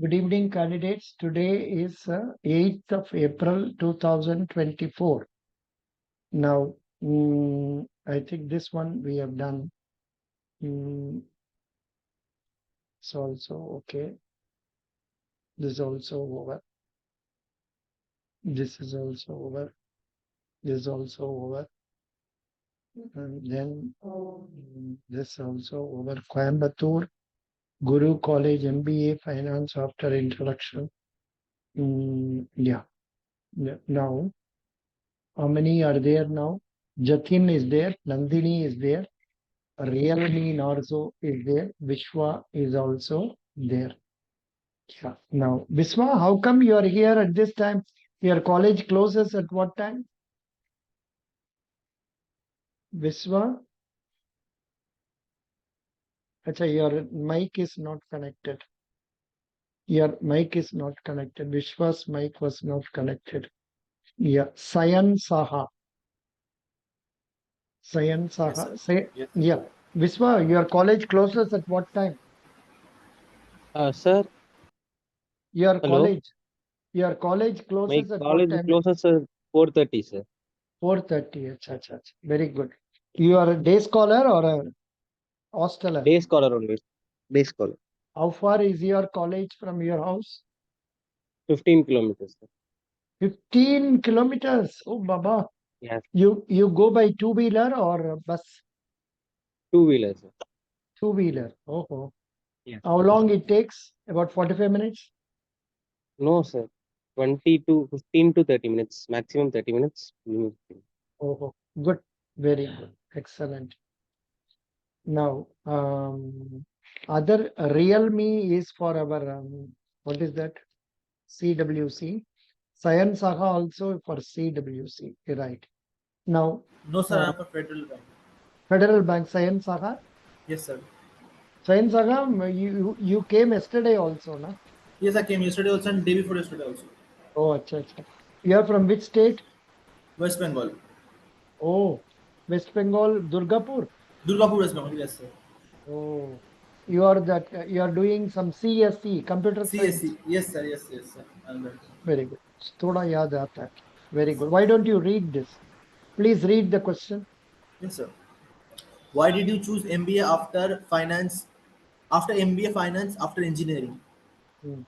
Good evening, candidates. Today is 8th of April 2024. Now, I think this one we have done. It's also okay. This is also over. This is also over. This is also over. And then this also over. Coimbatore, Guru College, MBA, Finance after introduction. Yeah. Now, how many are there now? Jatin is there. Nandini is there. Realme Narzo is there. Vishwa is also there. Yeah. Now, Vishwa, how come you are here at this time? Your college closes at what time? Vishwa? Acha, your mic is not connected. Your mic is not connected. Vishwa's mic was not connected. Yeah. Sayan Saha. Sayan Yes, Saha. sir. Say, Yes. yeah. Vishwa, your college closes at what time? Sir, Your hello. college. Your college My closes at what college time? closes at 4:30, sir. 4:30. Acha. Very good. You are a day scholar or a hosteler? Day scholar only. Day scholar. How far is your college from your house? 15 kilometers, sir. 15 kilometers. Oh, Baba. Yes. You go by two-wheeler or bus? Two-wheeler, sir. Two-wheeler. Oh. Yes. How long it takes? About 45 minutes? No, sir. 15 to 30 minutes. Maximum 30 minutes. Oh, good. Very good. Excellent. Now, other Realme is for our, what is that? CWC. Sayan Saha also for CWC. Right. Now, No, sir, I'm a Federal Bank. Federal Bank, Sayan Saha. Yes, sir. Sayan Saha, you came yesterday also, na? Yes, I came yesterday also and day before yesterday also. Oh, acha. You are from which state? West Bengal. Oh, West Bengal, Durgapur. Durgapur, West Bengal. Yes, sir. Oh, you are doing some CSC, computer science. CSC. Yes, sir. Yes, sir. I'm right. Very good. Thoda yaad aata hai. Very good. Why don't you read this? Please read the question. Yes, sir. Why did you choose MBA after finance? After MBA finance after engineering? Hmm.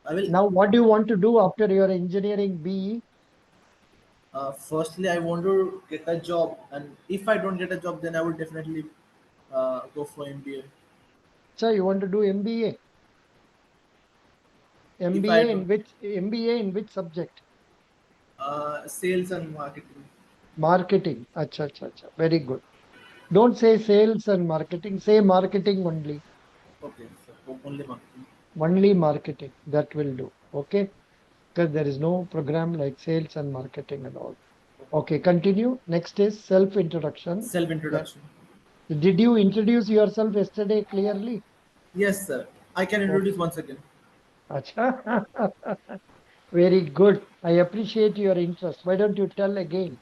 I will. Now, what do you want to do after your engineering BE? Firstly, I want to get a job, and if I don't get a job, then I will definitely go for MBA. So you want to do MBA? If I MBA don't, in which subject? sales and marketing. Marketing. Acha. Very good. Don't say sales and marketing. Say marketing only. Okay, so only marketing. Only marketing. That will do. Okay. Because there is no program like sales and marketing and all. Okay. Continue. Next is self-introduction. Self Yeah. introduction. Did you introduce yourself yesterday clearly? Yes, sir. I can Okay. introduce once again. Acha. Very good. I appreciate your interest. Why don't you tell again?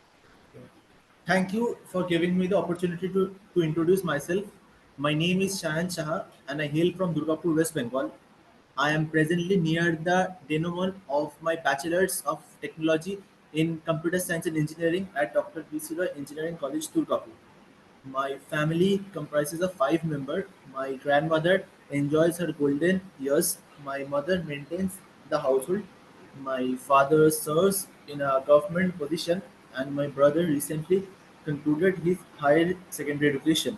Thank you for giving me the opportunity to introduce myself. My name is Shahan Shah and I hail from Durgapur, West Bengal. I am presently near the denouement of my Bachelor's of Technology in Computer Science and Engineering at Dr. B.C. Roy Engineering College, Durgapur. My family comprises of 5 members. My grandmother enjoys her golden years. My mother maintains the household. My father serves in a government position, and my brother recently concluded his higher secondary education.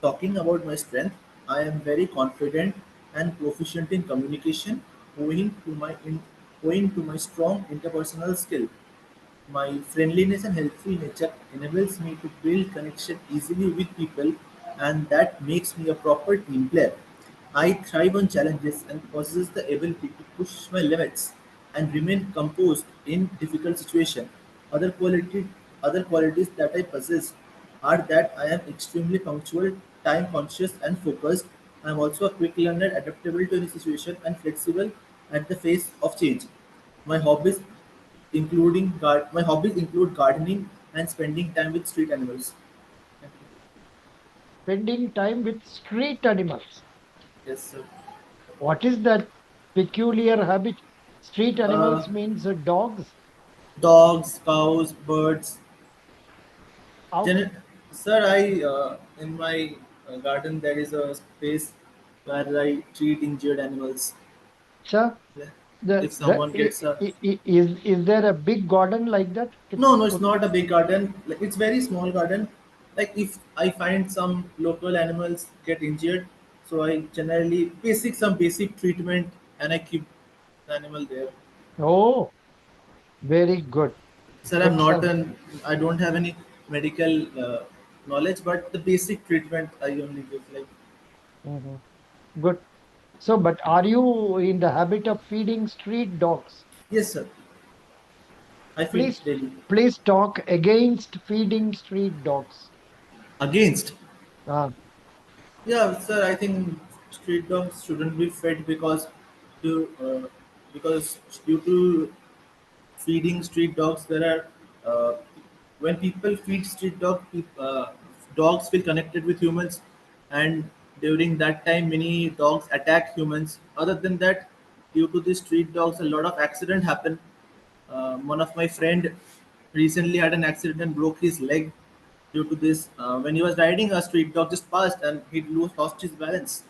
Talking about my strength, I am very confident and proficient in communication, owing to my strong interpersonal skill. My friendliness and helpful nature enables me to build connection easily with people, and that makes me a proper team player. I thrive on challenges and possess the ability to push my limits and remain composed in difficult situations. Other quality, Other qualities that I possess are that I am extremely punctual, time conscious, and focused. I am also a quick learner, adaptable to any situation, and flexible at the face of change. My hobbies my hobbies include gardening and spending time with street animals. Thank you. Spending time with street animals. Yes, sir. What is that peculiar habit? Street Uh, animals means dogs. Dogs, cows, birds. Ouch. Gen- Sir, in my garden there is a space where I treat injured animals. Sir, Yeah. the, If the, someone gets a is there a big garden like that? no, no, it's Could- not a big garden. Like, it's very small garden. Like if I find some local animals get injured, so I generally basic some basic treatment and I keep the animal there. Oh, very good. Sir, I'm not Excellent. an I don't have any medical knowledge, but the basic treatment I only give. Like Mhm. Good. So, but are you in the habit of feeding street dogs? yes, sir, I feed Please, daily. please talk against feeding street dogs. Against, Ah, yeah, sir, I think street dogs shouldn't be fed due, uh, because due to feeding street dogs, there are when people feed street dogs feel connected with humans, and during that time, many dogs attack humans. Other than that, due to the street dogs, a lot of accident happen. One of my friend recently had an accident and broke his leg due to this. When he was riding, a street dog just passed and lost his balance,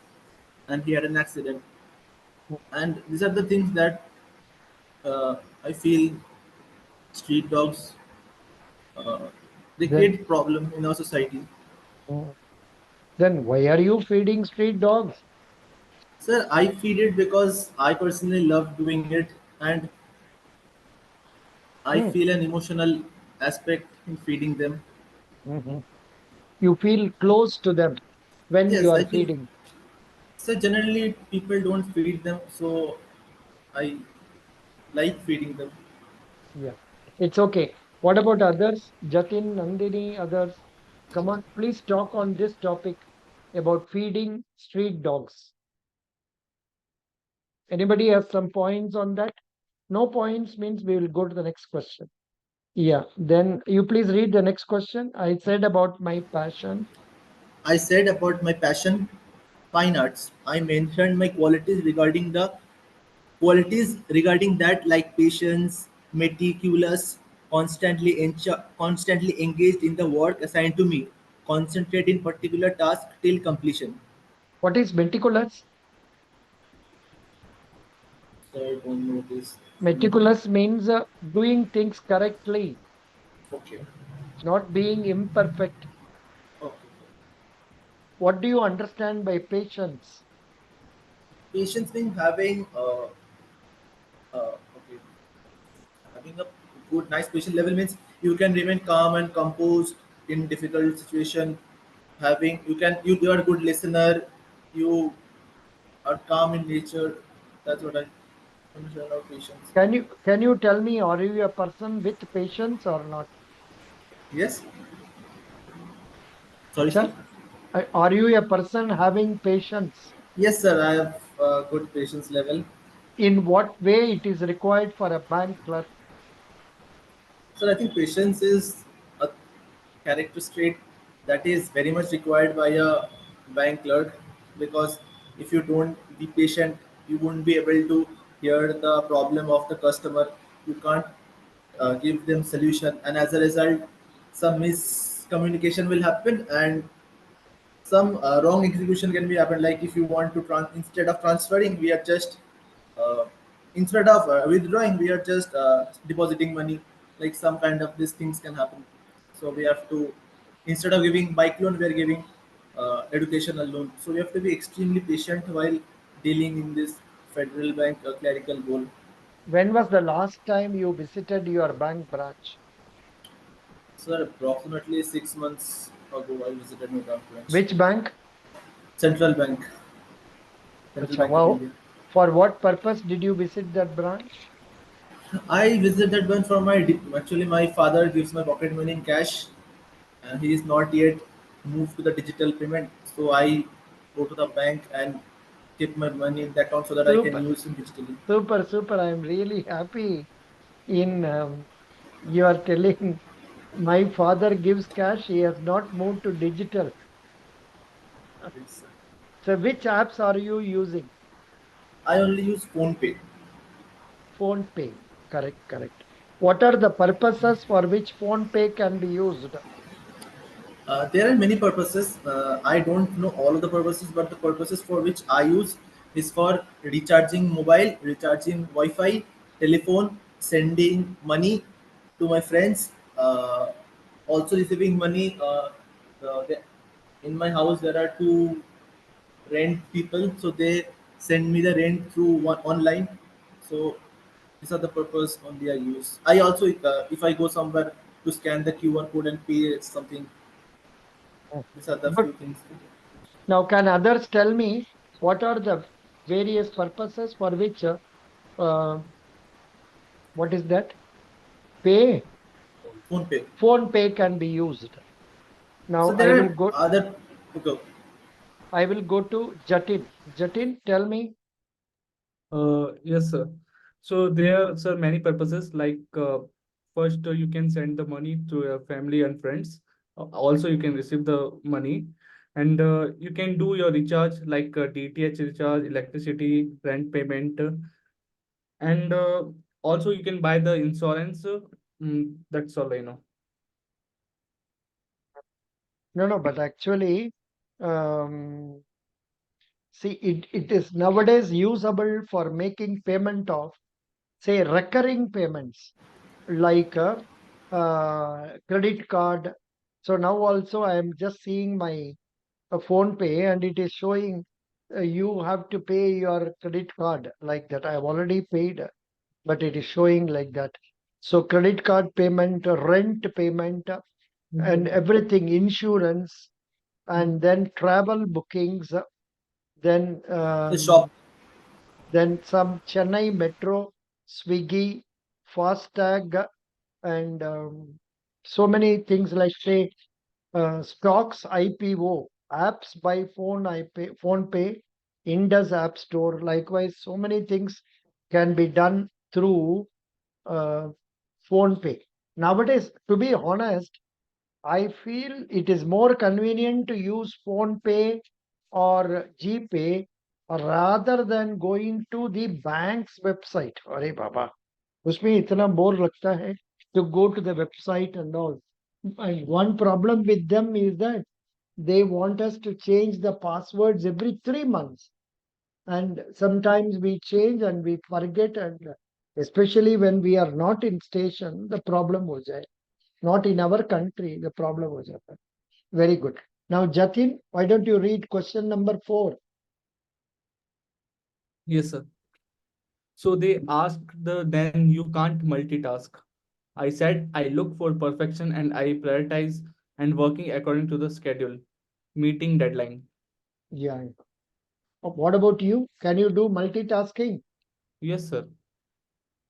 and he had an accident. And these are the things that I feel street dogs uh, they then, create problem in our society. mm, then why are you feeding street dogs? Sir, I feed it because I personally love doing it, and I Mm, feel an emotional aspect in feeding them. mhm. You feel close to them when you Yes, are I feel. feeding. So generally, people don't feed them, so I like feeding them. Yeah, it's okay. What about others? Jatin, Nandini, others? Come on, please talk on this topic about feeding street dogs. Anybody has some points on that? No points means we will go to the next question. Yeah, then you please read the next question. I said about my passion. I said about my passion, fine arts. I mentioned my qualities regarding that, like patience, meticulous, constantly engaged in the work assigned to me, concentrate in particular task till completion. What is meticulous? So I don't know this. Meticulous means doing things correctly, Okay. not being imperfect. Okay. What do you understand by patience? Patience means okay, having a good, nice patient level means you can remain calm and composed in difficult situation. You are a good listener. You are calm in nature. That's what I understand of patience. Can you tell me, are you a person with patience or not? Yes. Sorry, sir. Sir, are you a person having patience? Yes, sir. I have good patience level. In what way it is required for a bank clerk? Sir, I think patience is a character trait that is very much required by a bank clerk, because if you don't be patient, you won't be able to hear the problem of the customer. You can't give them solution, and as a result, some miscommunication will happen, and some wrong execution can be happen. Like if you want to instead of transferring, we are just uh, instead of withdrawing, we are just depositing money. Like some kind of these things can happen. So we have to, instead of giving bike loan, we are giving educational loan. So we have to be extremely patient while dealing in this federal bank clerical role. When was the last time you visited your bank branch? So approximately 6 months ago, I visited my branch, Which bank? central bank, central Acha, bank of wow. India. For what purpose did you visit that branch? I visited that one for actually my father gives my pocket money in cash, and he is not yet moved to the digital payment. So I go to the bank and keep my money in the account so that I can Super, use it digitally. super, super. I'm really happy in you are telling my father gives cash. He has not moved to digital. Yes. So which apps are you using? I only use phone pay. Phone pay. Correct, correct. What are the purposes for which phone pay can be used? There are many purposes. I don't know all of the purposes, but the purposes for which I use is for recharging mobile, recharging Wi-Fi, telephone, sending money to my friends, also receiving money. The, in my house, there are two rent people, so they send me the rent through one online. So these are the purpose only I use. I also, if I go somewhere to scan the QR code and pay something, these are the Good. few things. Now, can others tell me what are the various purposes for which uh, what is that? Pay, Phone pay. phone pay can be used. So Now there are other. Okay. I will go to Jatin. Jatin, tell me. Yes, sir. So there are, sir, many purposes. Like first, you can send the money to your family and friends. Also, you can receive the money, and you can do your recharge like DTH recharge, electricity, rent payment, and also you can buy the insurance. That's all I know. No, no, but actually, um, see, it is nowadays usable for making payment of, say, recurring payments like credit card. So now also I am just seeing my phone pay and it is showing you have to pay your credit card like that. I have already paid, but it is showing like that. So credit card payment, rent payment, and everything, insurance, and then travel bookings, then The shop. then some Chennai Metro, Swiggy, FASTag, and so many things like say stocks IPO, apps by phone, phone pay, Indus App Store. Likewise, so many things can be done through uh, phone pay. Nowadays, to be honest, I feel it is more convenient to use phone pay or Gpay rather than going to the bank's website. अरे बाबा, उसमें इतना bore लगता है to go to the website and all. And one problem with them is that they want us to change the passwords every 3 months. And sometimes we change and we forget, and especially when we are not in station, the problem was there. Not in our country, the problem was there. Very good. Now, Jatin, why don't you read question number 4? Yes, sir. So they asked then you can't multitask. I said I look for perfection and I prioritize and working according to the schedule, meeting deadline. Yeah. What about you? Can you do multitasking? Yes, sir.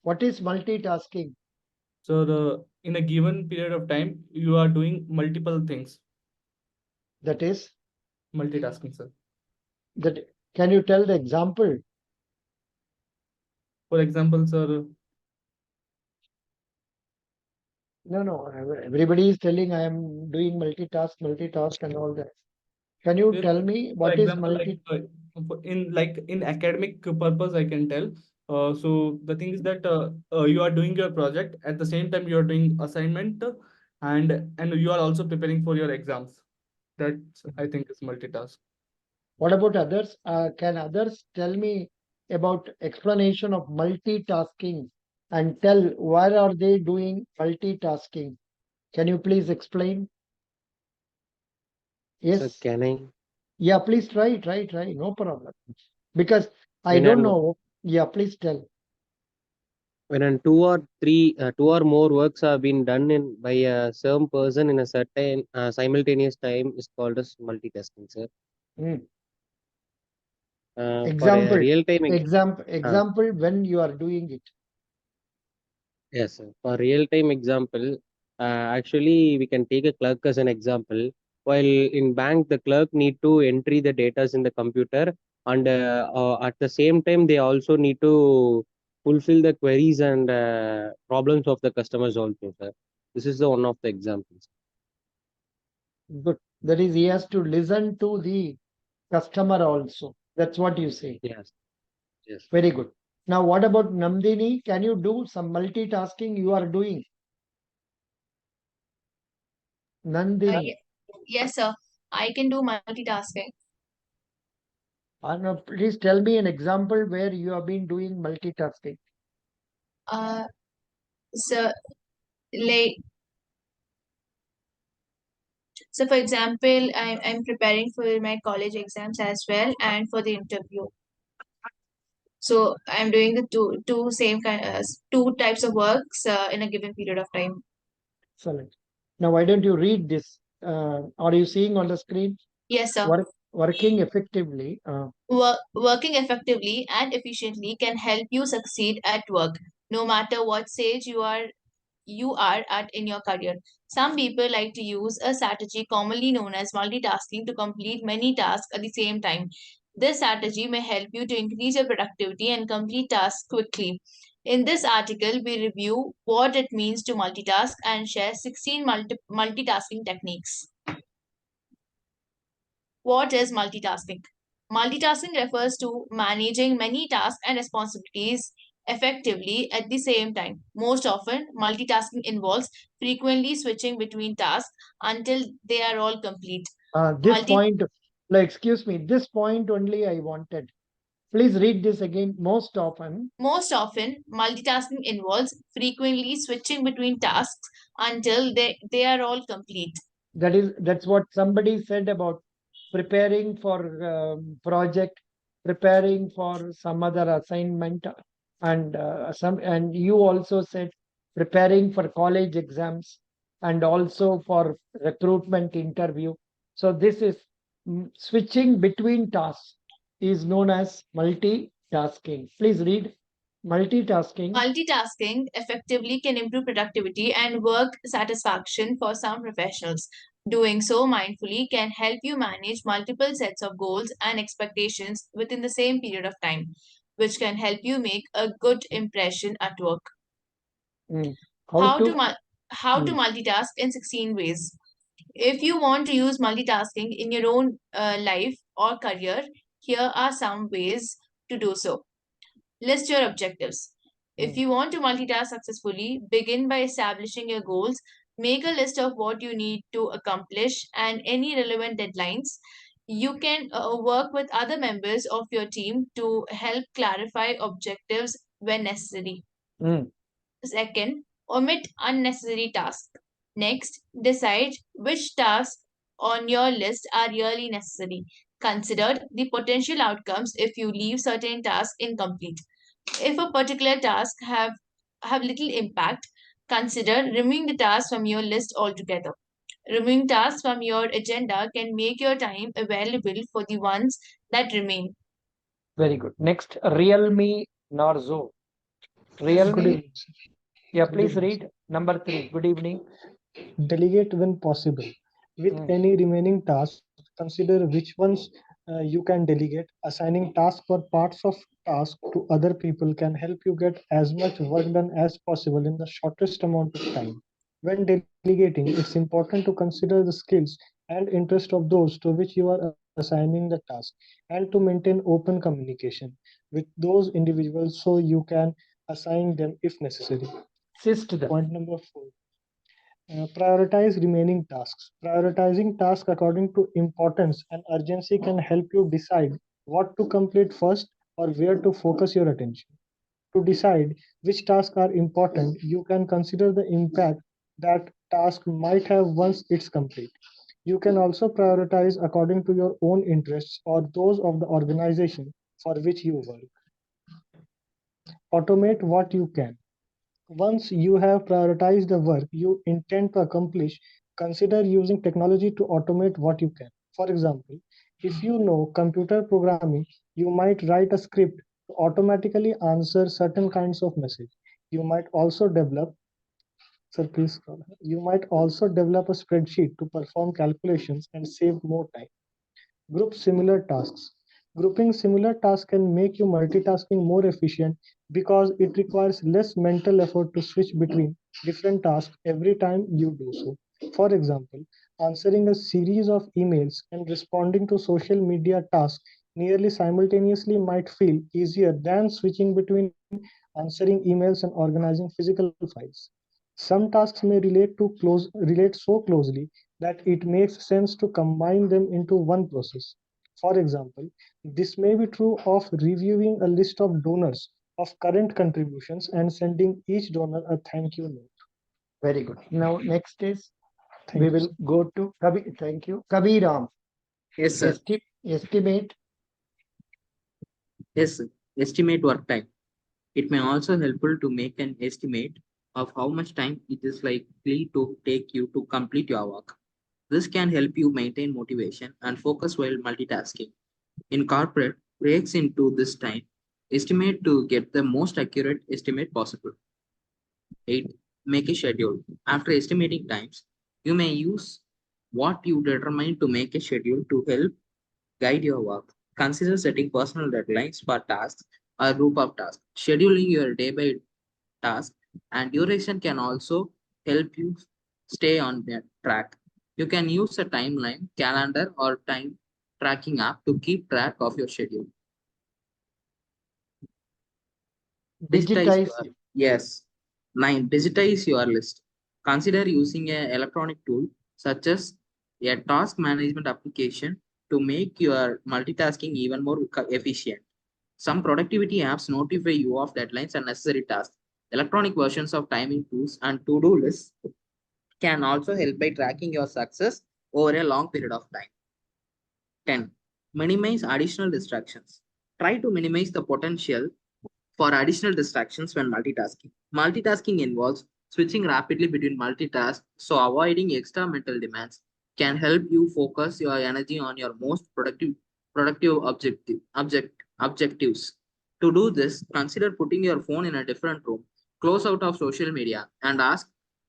What is multitasking? So in a given period of time, you are doing multiple things. That is, Multitasking, sir. that can you tell the example? For example, sir, No, no. Everybody is telling I am doing multitask, and all that. Can you if, tell me for what is example, like multi? in academic purpose, I can tell. So the thing is that you are doing your project at the same time you are doing assignment, and you are also preparing for your exams. That I think is multitask. What about others? Can others tell me about explanation of multitasking and tell why are they doing multitasking? Can you please explain? So Yes. can I? Yeah, please try. No problem. Because I When don't an know. Yeah, please tell. two or more works have been done in by a same person in a certain simultaneous time is called as multitasking, sir. Hmm. For a Example, real time, example when you are doing it. yes, sir. For real time example, actually we can take a clerk as an example. While in bank, the clerk need to entry the data in the computer, and at the same time they also need to fulfill the queries and problems of the customers also, sir. This is the one of the examples. Good. That is, he has to listen to the customer also. That's what you say. Yes, Yes. Very good. Now, what about Namdini? Can you do some multitasking you are doing? Nandini. Yes, sir. I can do multitasking. No, please tell me an example where you have been doing multitasking. Uh, so like so for example, I'm preparing for my college exams as well and for the interview. So I'm doing the two same two types of works in a given period of time. Excellent. Now, why don't you read this? Are you seeing on the screen? Yes, sir. Working effectively. Working effectively and efficiently can help you succeed at work, no matter what stage you are at in your career. Some people like to use a strategy commonly known as multitasking to complete many tasks at the same time. This strategy may help you to increase your productivity and complete tasks quickly. In this article, we review what it means to multitask and share 16 multitasking techniques. What is multitasking? Multitasking refers to managing many tasks and responsibilities effectively at the same time. Most often, multitasking involves frequently switching between tasks until they are all complete. This Multi- point, like, excuse me, this point only I wanted. Please read this again. Most often. Most often, multitasking involves frequently switching between tasks until they are all complete. That's what somebody said about preparing for project, preparing for some other assignment, and you also said preparing for college exams and also for recruitment interview. So this is switching between tasks is known as multitasking. Please read multitasking. Multitasking effectively can improve productivity and work satisfaction for some professionals. Doing so mindfully can help you manage multiple sets of goals and expectations within the same period of time, which can help you make a good impression at work. Mm. How to multitask in 16 ways. If you want to use multitasking in your own life or career, here are some ways to do so. List your objectives. If you want to multitask successfully, begin by establishing your goals. Make a list of what you need to accomplish and any relevant deadlines. You can work with other members of your team to help clarify objectives when necessary. Mm. Second, omit unnecessary tasks. Next, decide which tasks on your list are really necessary. Consider the potential outcomes if you leave certain tasks incomplete. If a particular task have little impact, consider removing the task from your list altogether. Removing tasks from your agenda can make your time available for the ones that remain. Very good. Next, Realme Narzo. Good Realme. evening, sir. Yeah, Good please evening, read number 3. Good evening. Delegate when possible. With any remaining tasks, consider which ones you can delegate. Assigning tasks or parts of task to other people can help you get as much work done as possible in the shortest amount of time. When delegating, it's important to consider the skills and interest of those to which you are assigning the task and to maintain open communication with those individuals so you can assign them if necessary. Assist them. Point number 4. Prioritize remaining tasks. Prioritizing tasks according to importance and urgency can help you decide what to complete first or where to focus your attention. To decide which tasks are important, you can consider the impact that task might have once it's complete. You can also prioritize according to your own interests or those of the organization for which you work. Automate what you can. Once you have prioritized the work you intend to accomplish, consider using technology to automate what you can. For example, if you know computer programming, you might write a script to automatically answer certain kinds of message. You might also develop, sir, please, you might also develop a spreadsheet to perform calculations and save more time. Group similar tasks. Grouping similar tasks can make you multitasking more efficient because it requires less mental effort to switch between different tasks every time you do so. For example, answering a series of emails and responding to social media tasks nearly simultaneously might feel easier than switching between answering emails and organizing physical files. Some tasks may relate so closely that it makes sense to combine them into one process. For example, this may be true of reviewing a list of donors of current contributions and sending each donor a thank you note. Very good. Now, next is Thank we you, will sir. go to Kabir. Thank you. Kabiram. Yes, sir. Estimate. Yes, sir. Estimate work time. It may also helpful to make an estimate of how much time it is likely to take you to complete your work. This can help you maintain motivation and focus while multitasking. Incorporate breaks into this time estimate to get the most accurate estimate possible. 8. Make a schedule. After estimating times, you may use what you determine to make a schedule to help guide your work. Consider setting personal deadlines for tasks or group of tasks. Scheduling your day by task and duration can also help you stay on the track. You can use a timeline, calendar, or time tracking app to keep track of your schedule. Digitize Digitize. your yes. 9. Digitize your list. Consider using an electronic tool such as a task management application to make your multitasking even more efficient. Some productivity apps notify you of deadlines and necessary tasks. Electronic versions of timing tools and to-do lists can also help by tracking your success over a long period of time. 10. Minimize additional distractions. Try to minimize the potential for additional distractions when multitasking. Multitasking involves switching rapidly between multitasks, so avoiding extra mental demands can help you focus your energy on your most productive objectives. To do this, consider putting your phone in a different room, close out of social media, and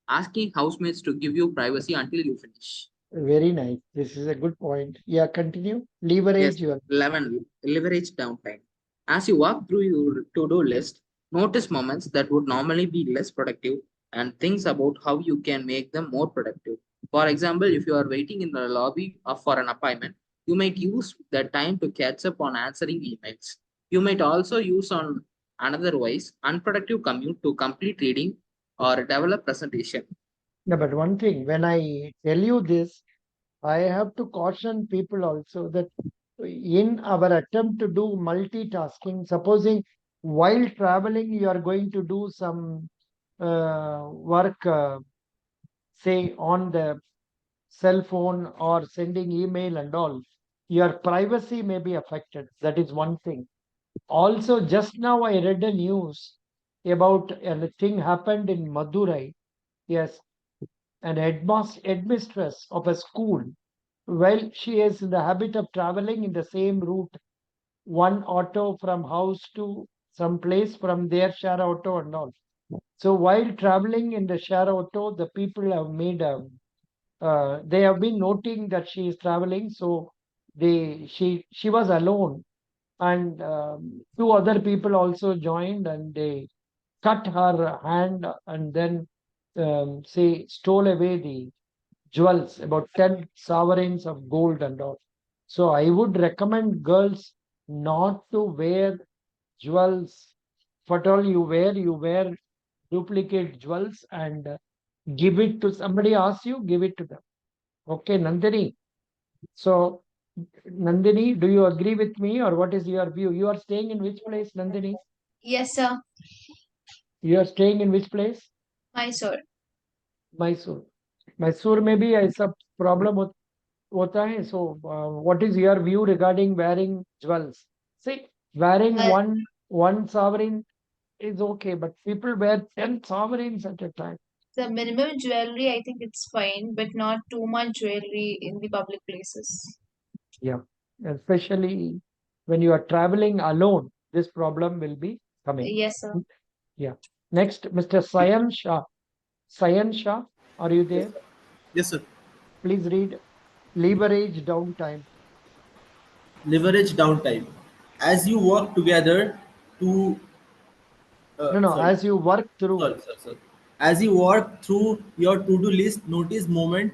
asking housemates to give you privacy until you finish. Very nice. This is a good point. Yeah, continue. Yes, Leverage your 11. Leverage downtime. As you walk through your to-do list, notice moments that would normally be less productive and think about how you can make them more productive. For example, if you are waiting in the lobby for an appointment, you might use that time to catch up on answering emails. You might also use on another wise unproductive commute to complete reading or develop presentation. No, but one thing, when I tell you this, I have to caution people also that in our attempt to do multitasking, supposing while traveling you are going to do some work, say on the cell phone or sending email and all, your privacy may be affected. That is one thing. Also, just now I read a news about a thing happened in Madurai. Yes, an headmistress of a school, well, she is in the habit of traveling in the same route, one auto from house to some place, from their share auto and all. So while traveling in the share auto, the people have made they have been noting that she is traveling. So she was alone, and two other people also joined, and they cut her hand and then say stole away the jewels, about 10 sovereigns of gold and all. So I would recommend girls not to wear jewels. If at all you wear duplicate jewels and give it to somebody asks you, give it to them. Okay, Nandini. So, Nandini, do you agree with me or what is your view? You are staying in which place, Nandini? Yes, sir. You are staying in which place? Mysore. Mysore. Mysore में भी ऐसा problem होता है. So, what is your view regarding wearing jewels? See, wearing Uh, one sovereign is okay, but people wear 10 sovereigns at a time. the minimum jewelry, I think it's fine, but not too much jewelry in the public places. Yeah, especially when you are traveling alone, this problem will be coming. Yes, sir. Yeah. Next, Mr. Sayan Shah. Sayan Shah, are you there? Yes, sir. Please read leverage downtime. Leverage downtime. As you work together to No, sorry, as you work through. sorry. As you work through your to-do list, notice moment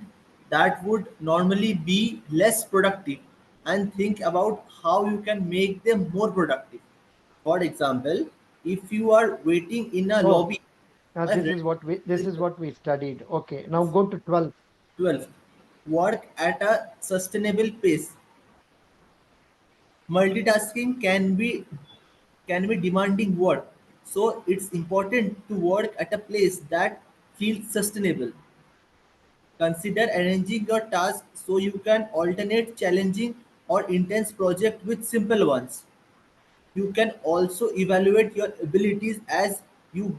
that would normally be less productive. and think about how you can make them more productive. For example, if you are waiting in a Oh, lobby, now a this is what we studied. Okay, now go to 12. 12, work at a sustainable pace. Multitasking can be demanding work, so it's important to work at a place that feels sustainable. Consider arranging your tasks so you can alternate challenging or intense projects with simple ones. You can also evaluate your abilities as you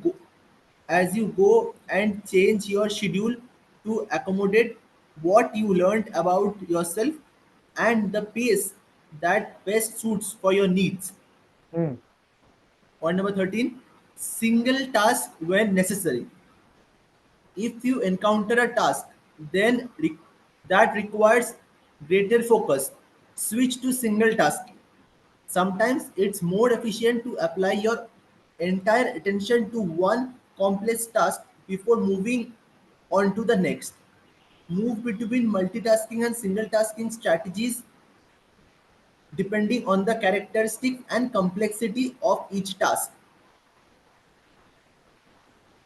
go and change your schedule to accommodate what you learned about yourself and the pace that best suits for your needs. Hmm. Point number 13, single task when necessary. If you encounter a task that requires greater focus, switch to single tasking. Sometimes it's more efficient to apply your entire attention to one complex task before moving on to the next. Move between multitasking and single tasking strategies depending on the characteristics and complexity of each task.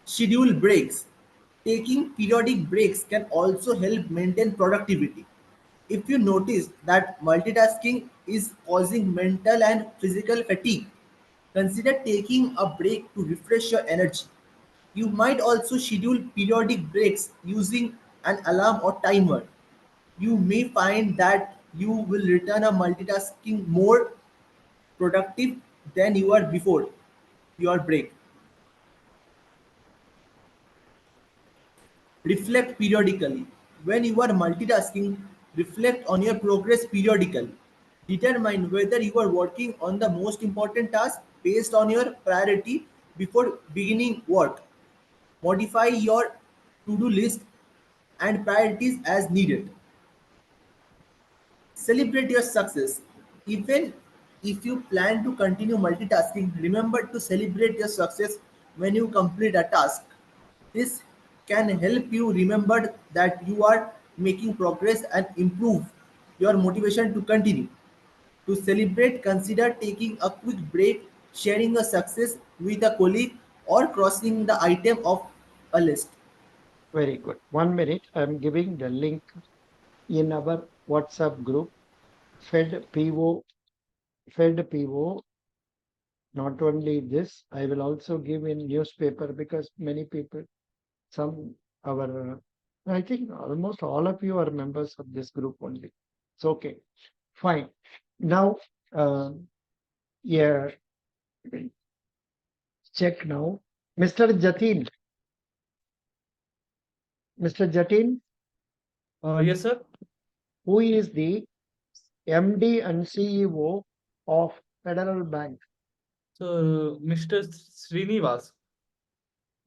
Schedule breaks. Taking periodic breaks can also help maintain productivity. If you notice that multitasking is causing mental and physical fatigue, consider taking a break to refresh your energy. You might also schedule periodic breaks using an alarm or timer. You may find that you will return a multitasking more productive than you were before your break. Reflect periodically. When you are multitasking, reflect on your progress periodically. Determine whether you are working on the most important task based on your priority before beginning work. Modify your to do list and priorities as needed. Celebrate your success. Even if you plan to continue multitasking, remember to celebrate your success when you complete a task. This can help you remember that you are making progress and improve your motivation to continue. To celebrate, consider taking a quick break, sharing a success with a colleague, or crossing the item off a list. Very good. 1 minute. I'm giving the link in our WhatsApp group. Fed PO. Fed PO. Not only this, I will also give in newspaper because many people, some our, I think almost all of you are members of this group only. It's okay. Fine. Now, yeah, check now. Mr. Jatin. Mr. Jatin, Yes, sir. who is the MD and CEO of Federal Bank? So, Mr. Srinivas.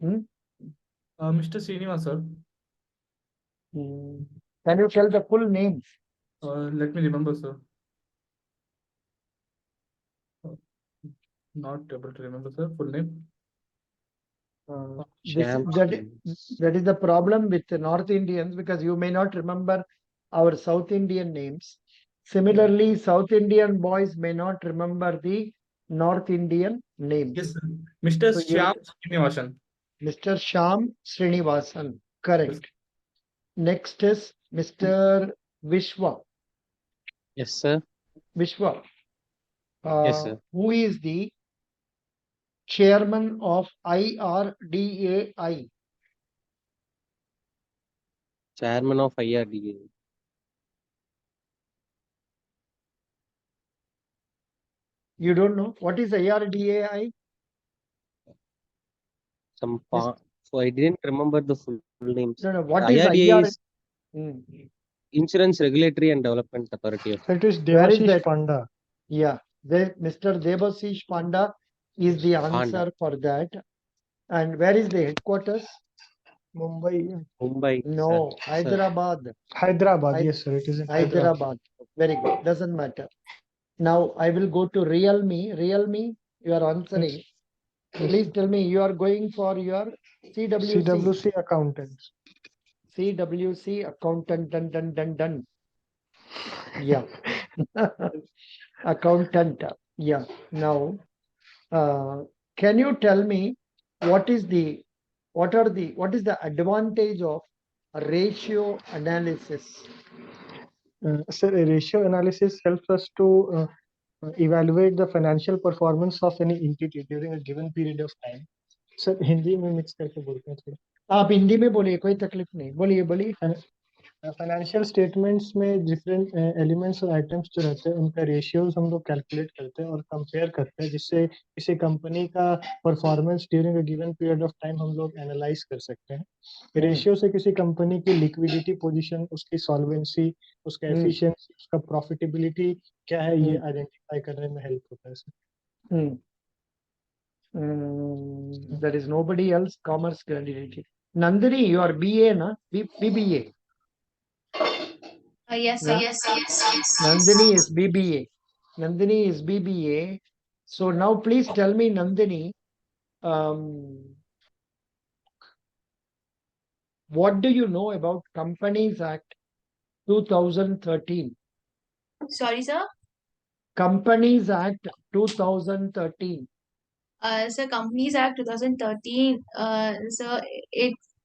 Hmm? Mr. Srinivas, sir. Can you tell the full name? Let me remember, sir. Not able to remember, sir. Full name. That is the problem with the North Indians because you may not remember our South Indian names. Similarly, South Indian boys may not remember the North Indian names. Yes, sir. Mr. So Shyam Srinivasan. Mr. Sham Srinivasan, correct. Next is Mr. Vishwa. Yes, sir. Vishwa, Yes, sir. who is the chairman of IRDAI? Chairman of IRDA. You don't know what is IRDAI? So I didn't remember the full names. No, what The is IRDA IR? is Insurance Regulatory and Development Authority of It is Where is Devashish that? Panda. Yeah, Mr. Devasish Panda is the answer for that. And where is the headquarters? Mumbai. Mumbai. No, sir. Hyderabad. Hyderabad. Yes, sir. It is in Hyderabad. Hyderabad. Very good. Doesn't matter. Now I will go to Realme. Realme, you are answering. Please tell me you are going for your CWC. CWC accountants. CWC accountant. Done. Yeah. Accountant. Yeah. Now, can you tell me what is the advantage of a ratio analysis? Sir, a ratio analysis helps us to evaluate the financial performance of any entity during a given period of time. Sir, Hindi में mix करके बोलते हैं थोड़ा. आप हिंदी में बोलिए, कोई तकलीफ नहीं, बोलिए. फाइनेंशियल स्टेटमेंट्स में डिफरेंट एलिमेंट्स और आइटम्स जो रहते हैं उनका रेशियोज हम लोग कैलकुलेट करते हैं और कंपेयर करते हैं, जिससे किसी कंपनी का performance during a given period of time हम लोग एनालाइज कर सकते हैं. रेशियो से किसी कंपनी की लिक्विडिटी पोजीशन, उसकी सॉल्वेंसी, उसका एफिशिएंसी, उसका प्रॉफिटेबिलिटी क्या है, ये आइडेंटिफाई करने में हेल्प होता है sir. There is nobody else commerce candidate. Nandini, you are BA, na? BBA. Yes, sir. Nandini is BBA. Nandini is BBA. So now please tell me, Nandini, what do you know about Companies Act 2013? Sorry, sir. Companies Act 2013. So Companies Act 2013. So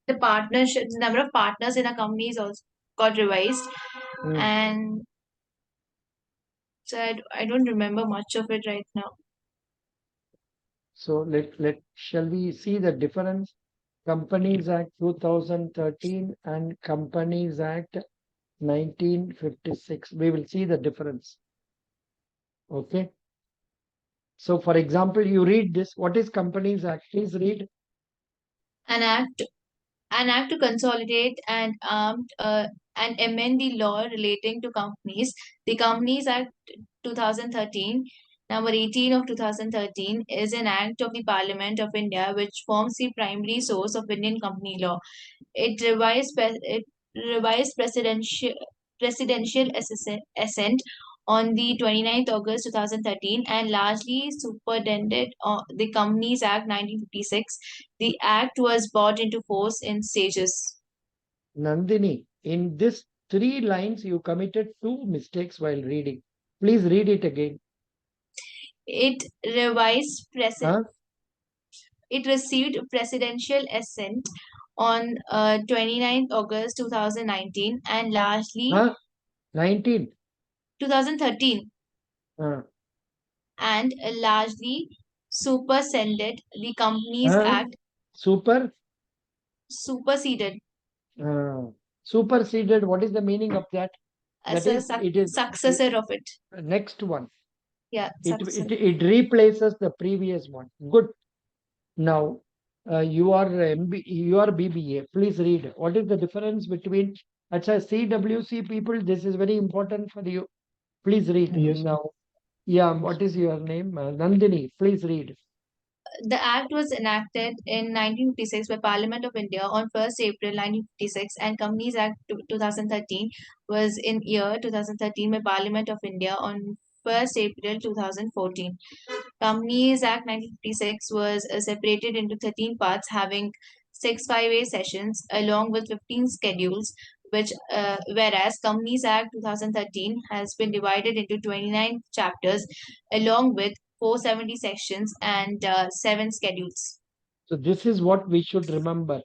the partnership, the number of partners in a company is also got revised, and so I don't remember much of it right now. So shall we see the difference? Companies Act 2013 and Companies Act 1956. We will see the difference. Okay. So for example, you read this. What is Companies Act? Please read. An act to consolidate and amend the law relating to companies. The Companies Act 2013, number 18 of 2013, is an act of the Parliament of India which forms the primary source of Indian company law. It revised presidential assent on the 29th August 2013 and largely superseded the Companies Act 1956. The act was brought into force in stages. Nandini, in this 3 lines, you committed 2 mistakes while reading. Please read it again. It received presidential assent on 29th August 2019 and largely 2013 and largely superseded the Companies Act. Superseded. Superseded. What is the meaning of that? As a successor of it. Next one. Yeah. It replaces the previous one. Good. Now, you are BBA. Please read. What is the difference between CWC people? This is very important for you. Please read. Yes. Now. Yeah. What is your name? Nandini. Please read. The act was enacted in 1956 by Parliament of India on 1st April 1956 and Companies Act 2013 was in year 2013 by Parliament of India on 1st April 2014. Companies Act 1956 was separated into 13 parts having 6 5A sessions along with 15 schedules, whereas Companies Act 2013 has been divided into 29 chapters along with 470 sections and 7 schedules. So this is what we should remember.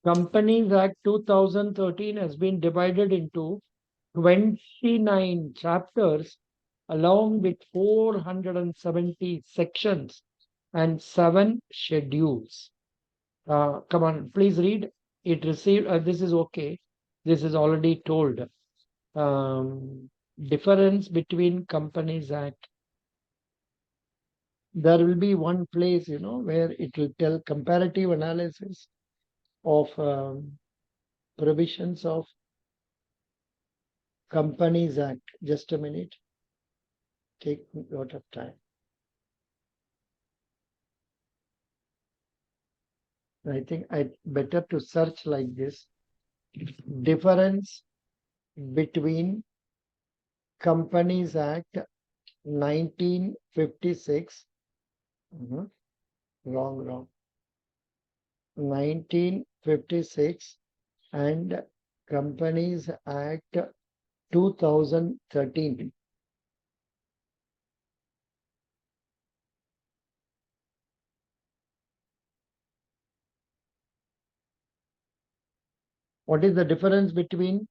Companies Act 2013 has been divided into 29 chapters along with 470 sections and 7 schedules. Come on, please read. It received, this is okay. This is already told. Difference between Companies Act. There will be one place, where it will tell comparative analysis of provisions of Companies Act. Just a minute. Take a lot of time. I think I better to search like this. Difference between Companies Act 1956. Wrong. 1956 and Companies Act 2013. What is the difference between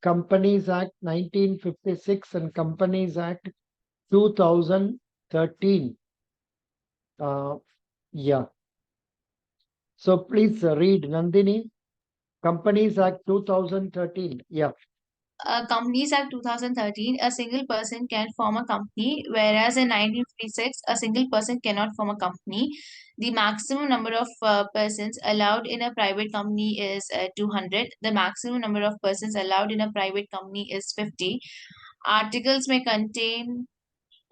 Companies Act 1956 and Companies Act 2013? Yeah. So please read, Nandini. Companies Act 2013. Yeah. Companies Act 2013, a single person can form a company, whereas in 1956, a single person cannot form a company. The maximum number of persons allowed in a private company is 200. The maximum number of persons allowed in a private company is 50. Articles may contain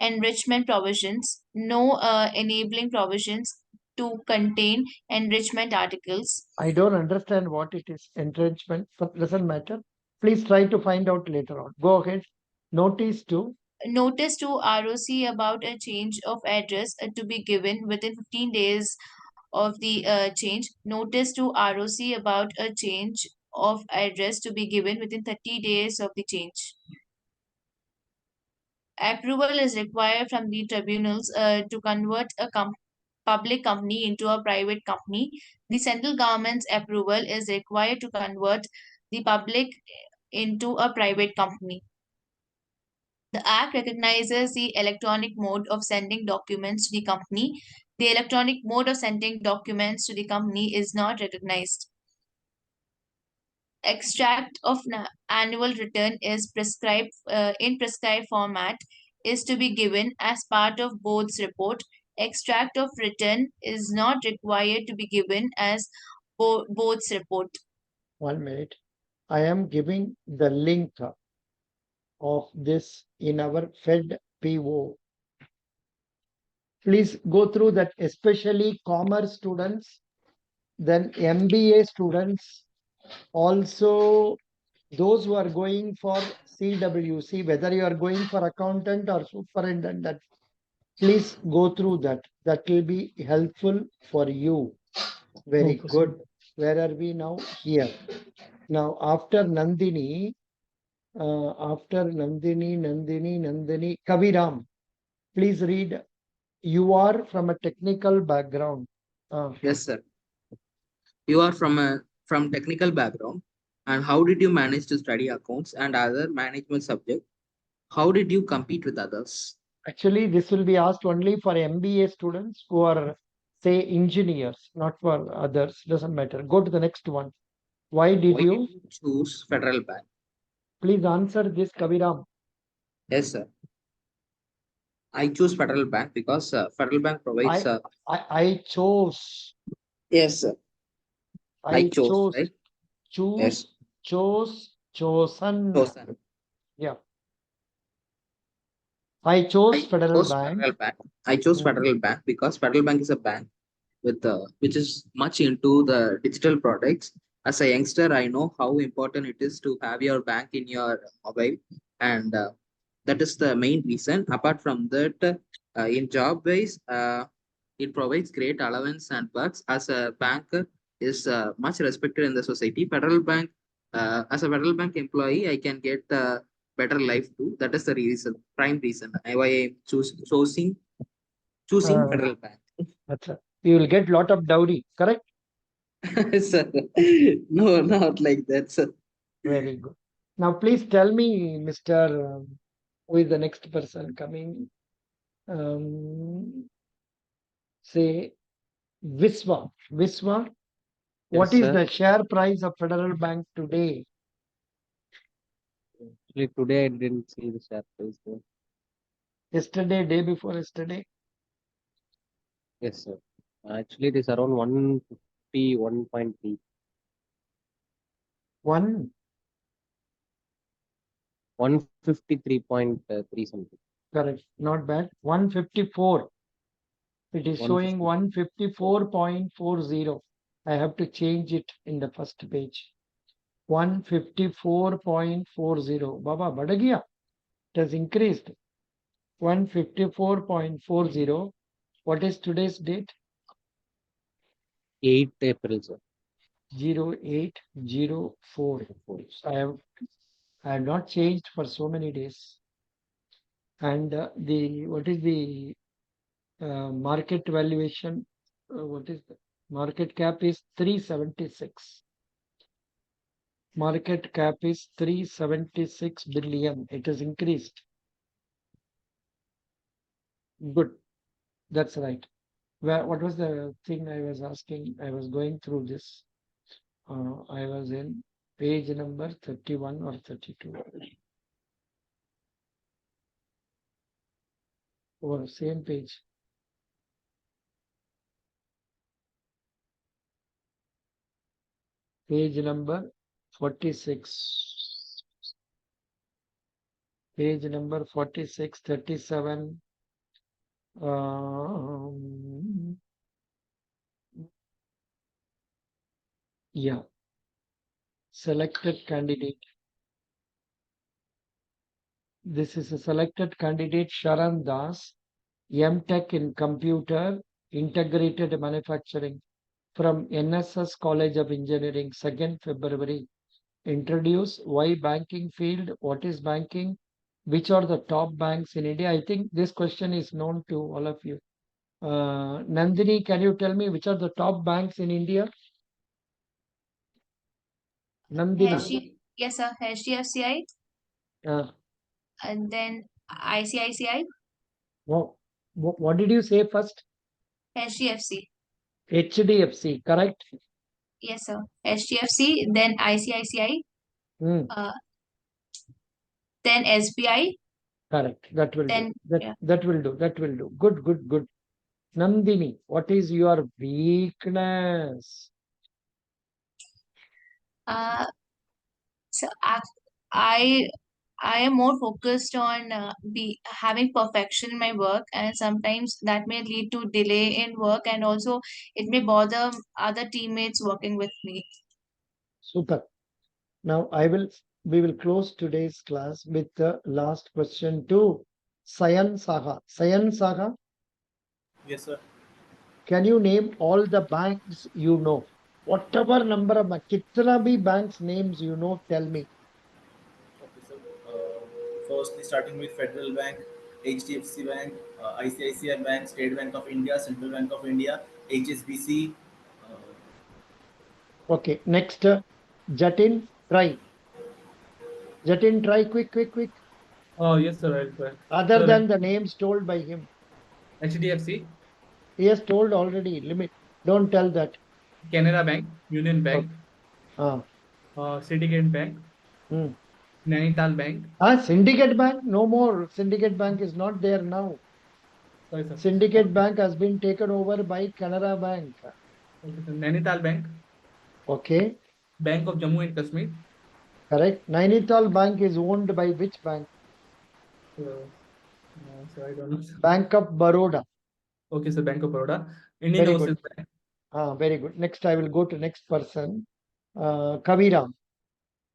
enrichment provisions, no enabling provisions to contain enrichment articles. I don't understand what it is. Entrenchment, but doesn't matter. Please try to find out later on. Go ahead. Notice to Notice to ROC about a change of address to be given within 15 days of the change. Notice to ROC about a change of address to be given within 30 days of the change. Approval is required from the tribunals to convert a public company into a private company. The central government's approval is required to convert the public into a private company. The Act recognizes the electronic mode of sending documents to the company. The electronic mode of sending documents to the company is not recognized. Extract of annual return is prescribed in prescribed format is to be given as part of board's report. Extract of return is not required to be given as board's report. 1 minute. I am giving the link of this in our Fed PO. Please go through that, especially commerce students, then MBA students, also those who are going for CWC, whether you are going for accountant or superintendent, please go through that. That will be helpful for you. Very Okay, sir. good. Where are we now? Here. Now, after Nandini, Kaviram, please read. You are from a technical background. Yes, sir. You are from technical background, and how did you manage to study accounts and other management subject? How did you compete with others? Actually, this will be asked only for MBA students who are, say, engineers, not for others. Doesn't matter. Go to the next one. Why did Why you? did you choose Federal Bank? Please answer this, Kaviram. Yes, sir. I choose Federal Bank because Federal Bank provides. I chose. Yes, sir. I chose, chose. right? Choose. Yes. Chosen. Chosen. Yeah. I chose I Federal chose Bank. Federal Bank. I chose Hmm. Federal Bank because Federal Bank is a bank with which is much into the digital products. As a youngster, I know how important it is to have your bank in your mobile, and that is the main reason. Apart from that, in job wise, it provides great allowance and perks. As a bank is much respected in the society. Federal Bank, as a Federal Bank employee, I can get better life too. That is the reason, prime reason why I am choosing Federal Bank. That's a, you will get lot of dowry, correct? Sir, no, not like that, sir. Very good. Now, please tell me, Mr. Who is the next person coming? Say Viswa. Viswa, what Yes, is sir. the share price of Federal Bank today? Actually, today I didn't see the share price there. Yesterday, day before yesterday? Yes, sir. Actually, it is around 151.3. 153.3 something. Correct. Not bad. 154. It is showing 154.40. I have to change it in the first page. 154.40. Baba, Badagia. It has increased. 154.40. What is today's date? 8 April, sir. 0804. So I have not changed for so many days. And what is the market valuation? What is the market cap is 376. Market cap is 376 billion. It has increased. Good. That's right. What was the thing I was asking? I was going through this. I was in page number 31 or 32. Or same page. Page number 46. Page number 46, 37. Yeah. Selected candidate. This is a selected candidate, Sharan Das, M.Tech in Computer Integrated Manufacturing from NSS College of Engineering, 2nd February. Introduce why banking field, what is banking, which are the top banks in India. I think this question is known to all of you. Nandini, can you tell me which are the top banks in India? Nandini. Yes, sir. HDFCI Uh, and then ICICI, what did you say first? HDFC. HDFC, correct? Yes, sir. HDFC, then ICICI, Hmm. then SBI, Correct. That will do. then That will do. That will do. Good, good, good. Nandini, what is your weakness? So I I am more focused on be having perfection in my work, and sometimes that may lead to delay in work, and also it may bother other teammates working with me. Super. Now we will close today's class with the last question to Sayan Saha. Sayan Saha, Yes, sir. can you name all the banks you know? Whatever number of kitna bhi banks names you know, tell me. Okay, so firstly, starting with Federal Bank, HDFC Bank, ICICI Bank, State Bank of India, Central Bank of India, HSBC. Okay, next, Jatin, try. Jatin, try quick, quick, quick. Oh, yes, sir. I'll try. Other Sir, than the names told by him. HDFC, He has told already. Limit. Don't tell that. Canara Bank, Union Bank, Ah. Syndicate Bank, Nainital Bank. Syndicate Bank? No more. Syndicate Bank is not there now. Sorry, sir. Syndicate Bank has been taken over by Canara Bank. Okay, sir. Nainital Bank, Okay, Bank of Jammu and Kashmir. correct. Nainital Bank is owned by which bank? No, sir, I don't know, sir. Bank of Baroda. Okay, sir. Bank of Baroda, Indian Very Overseas good. Bank. Very good. Next, I will go to next person. Kaviram.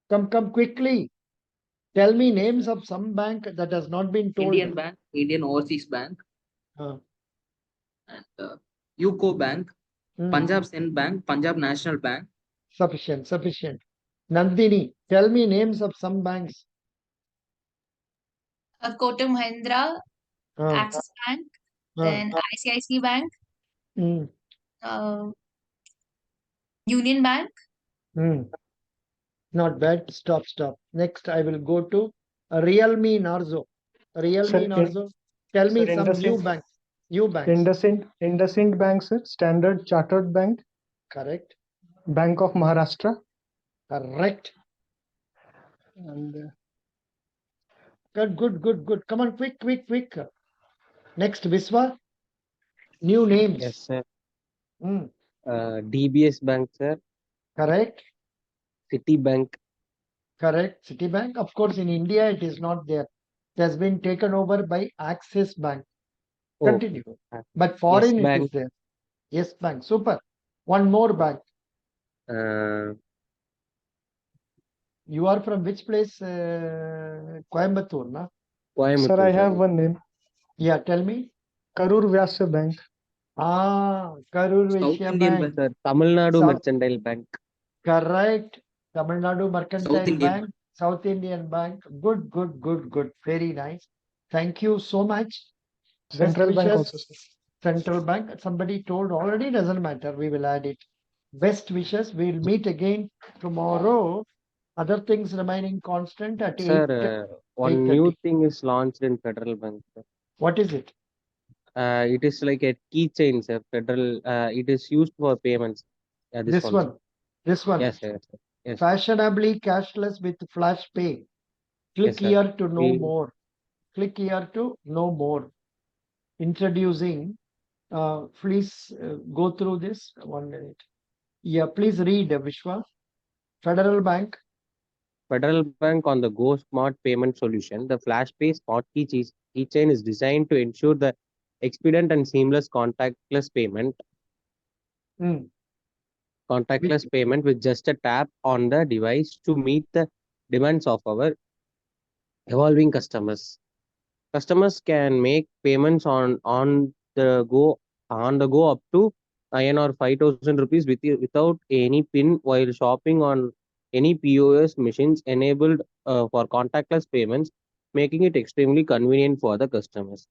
Come quickly. Tell me names of some bank that has not been told. Indian Bank, Indian Overseas Bank, Uh, and UCO Bank, Punjab Sind Bank, Punjab National Bank. Sufficient. Nandini, tell me names of some banks. Kotak Mahindra, Axis Bank, then ICICI Bank, Union Bank. Not bad. Stop. Next, I will go to Realme Narzo. Realme Narzo. Tell me some new banks. IndusInd Bank, sir. Standard Chartered Bank. Correct. Bank of Maharashtra. Correct. And Good. Come on, quick. Next, Viswa. New names. Yes, sir. DBS Bank, sir. Correct. Citibank. Correct. Citibank. Of course, in India, it is not there. It has been taken over by Axis Bank. Continue. But foreign, Yes, it is there. Yes, Bank. Super. One more bank. You are from which place? Coimbatore, na? Coimbatore, sir, I have one name. Yeah, tell me. Karur Vyasya Bank. Karur South Vysya Indian Bank. sir. Tamil Nadu South- Mercantile Bank. Correct. Tamil Nadu Mercantile South Indian Bank. South Indian Bank. Good. Very nice. Thank you so much. Central Bank wishes. also, sir. Central Bank. Somebody told already, doesn't matter. We will add it. Best wishes. We'll meet again tomorrow. Other things remaining constant at Sir, 8, one new 8:30. thing is launched in Federal Bank, sir. What is it? It is like a keychain, sir. Federal. It is used for payments. This This one, one. sir. This one. Yes, sir. Yes, Fashionably cashless with flash pay. Click yes, sir. here to know We, more. Click here to know more. Introducing. Please go through this 1 minute. Yeah, please read, Vishwa. Federal Bank. Federal Bank on the Go Smart Payment Solution. The FlashPay Smart Keychain is designed to ensure the expedient and seamless Mm, contactless with payment with just a tap on the device to meet the demands of our evolving customers. Customers can make payments on the go up to INR 5,000 rupees without any PIN while shopping on any POS machines enabled for contactless payments, making it extremely convenient for the customers.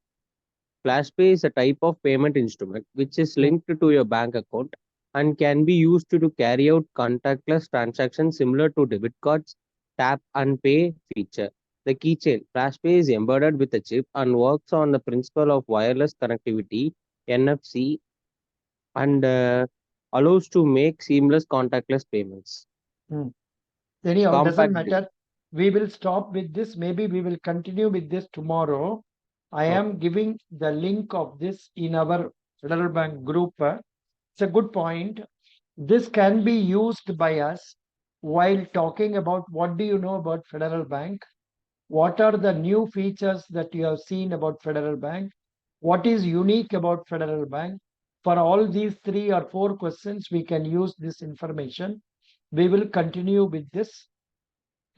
FlashPay is a type of payment instrument which is mm, linked to your bank account and can be used to carry out contactless transactions similar to debit cards tap and pay feature. The keychain FlashPay is embedded with a chip and works on the principle of wireless connectivity NFC and allows to make seamless contactless payments. mm. Anyhow, doesn't Compact matter. We will stop with this. Maybe we will continue with this tomorrow. I am Okay. giving the link of this in our Federal Bank group. It's a good point. This can be used by us while talking about what do you know about Federal Bank? What are the new features that you have seen about Federal Bank? What is unique about Federal Bank? For all these 3 or 4 questions, we can use this information. We will continue with this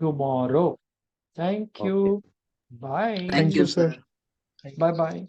tomorrow. Thank Okay. you. Bye. Thank you, sir. Bye bye.